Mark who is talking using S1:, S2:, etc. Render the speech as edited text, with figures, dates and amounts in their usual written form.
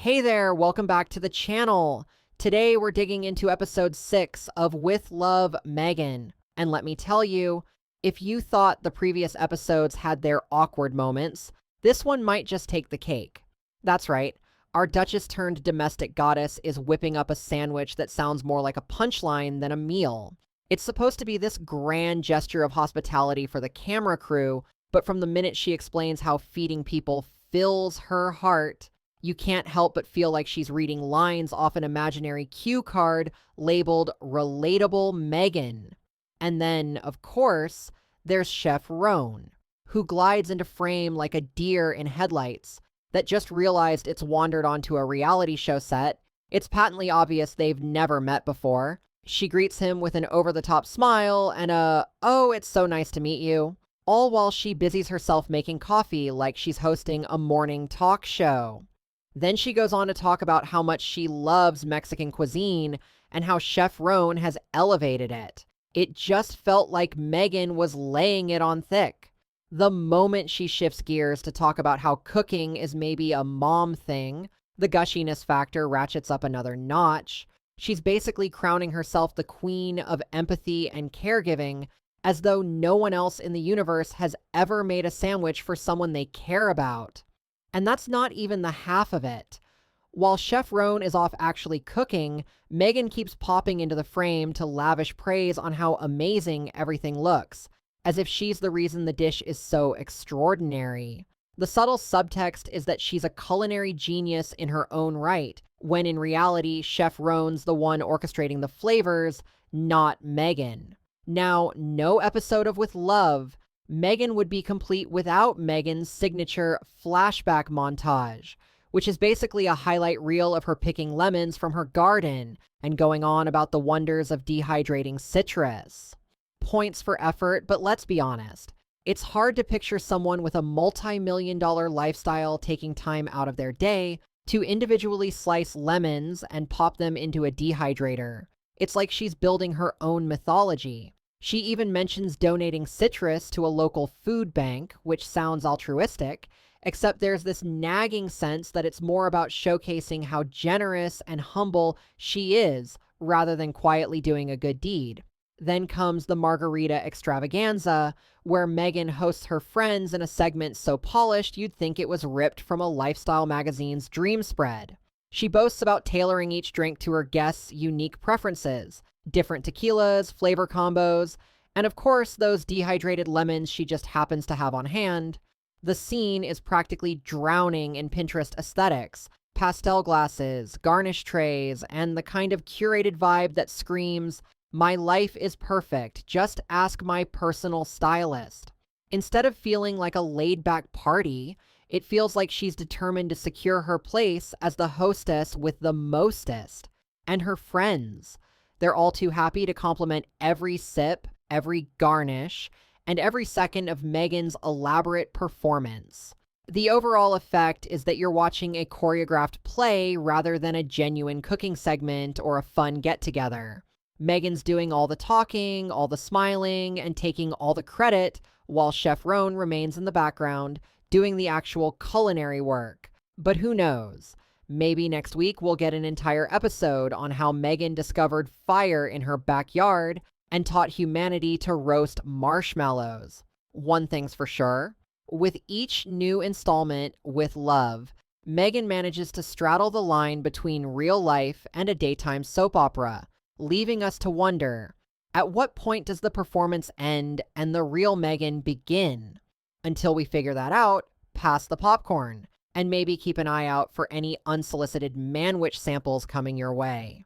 S1: Hey there, welcome back to the channel. Today we're digging into episode 6 of With Love, Meghan. And let me tell you, if you thought the previous episodes had their awkward moments, this one might just take the cake. That's right, our Duchess turned domestic goddess is whipping up a sandwich that sounds more like a punchline than a meal. It's supposed to be this grand gesture of hospitality for the camera crew, but from the minute she explains how feeding people fills her heart, you can't help but feel like she's reading lines off an imaginary cue card labeled Relatable Meghan. And then, of course, there's Chef Rone, who glides into frame like a deer in headlights that just realized it's wandered onto a reality show set. It's patently obvious they've never met before. She greets him with an over-the-top smile and "Oh, it's so nice to meet you," all while she busies herself making coffee like she's hosting a morning talk show. Then she goes on to talk about how much she loves Mexican cuisine and how Chef Rone has elevated it. It just felt like Meghan was laying it on thick. The moment she shifts gears to talk about how cooking is maybe a mom thing, the gushiness factor ratchets up another notch. She's basically crowning herself the queen of empathy and caregiving, as though no one else in the universe has ever made a sandwich for someone they care about. And that's not even the half of it. While Chef Rone is off actually cooking, Meghan keeps popping into the frame to lavish praise on how amazing everything looks, as if she's the reason the dish is so extraordinary. The subtle subtext is that she's a culinary genius in her own right, when in reality, Chef Rone's the one orchestrating the flavors, not Meghan. Now, no episode of With Love, Meghan would be complete without Meghan's signature flashback montage, which is basically a highlight reel of her picking lemons from her garden and going on about the wonders of dehydrating citrus. Points for effort, but let's be honest. It's hard to picture someone with a multi-million-dollar lifestyle taking time out of their day to individually slice lemons and pop them into a dehydrator. It's like she's building her own mythology. She even mentions donating citrus to a local food bank, which sounds altruistic, except there's this nagging sense that it's more about showcasing how generous and humble she is, rather than quietly doing a good deed. Then comes the Margarita extravaganza, where Meghan hosts her friends in a segment so polished you'd think it was ripped from a lifestyle magazine's dream spread. She boasts about tailoring each drink to her guests' unique preferences, different tequilas, flavor combos, and of course those dehydrated lemons she just happens to have on hand. The scene is practically drowning in Pinterest aesthetics, pastel glasses, garnish trays, and the kind of curated vibe that screams, "My life is perfect, just ask my personal stylist." Instead of feeling like a laid-back party, it feels like she's determined to secure her place as the hostess with the mostest. And her friends. They're all too happy to compliment every sip, every garnish, and every second of Meghan's elaborate performance. The overall effect is that you're watching a choreographed play rather than a genuine cooking segment or a fun get-together. Meghan's doing all the talking, all the smiling, and taking all the credit, while Chef Rone remains in the background, doing the actual culinary work. But who knows? Maybe next week we'll get an entire episode on how Meghan discovered fire in her backyard and taught humanity to roast marshmallows. One thing's for sure, with each new installment With Love, Meghan manages to straddle the line between real life and a daytime soap opera, leaving us to wonder, at what point does the performance end and the real Meghan begin? Until we figure that out, pass the popcorn, and maybe keep an eye out for any unsolicited manwich samples coming your way.